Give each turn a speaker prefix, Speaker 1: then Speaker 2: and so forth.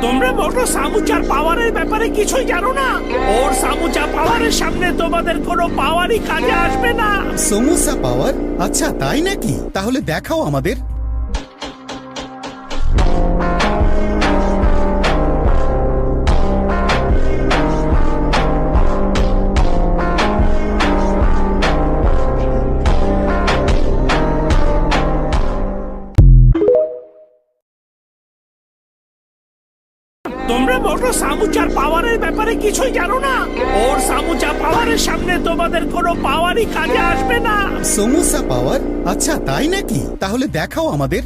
Speaker 1: তোমরা মোটো সামুচার পাওয়ারের ব্যাপারে কিছুই জানো না। ওর সামুচা পাওয়ারের সামনে তোমাদের কোনো পাওয়ারই কাজে আসবে না।
Speaker 2: সমুসা পাওয়ার? আচ্ছা তাই নাকি? তাহলে দেখাও আমাদের।
Speaker 1: তোমরা মোটো সামুচার পাওয়ারের ব্যাপারে কিছুই জানো না। ওর সামুচা পাওয়ারের সামনে তোমাদের কোনো পাওয়ারই কাজে আসবে না।
Speaker 2: সমুসা পাওয়ার? আচ্ছা তাই নাকি? তাহলে দেখাও আমাদের।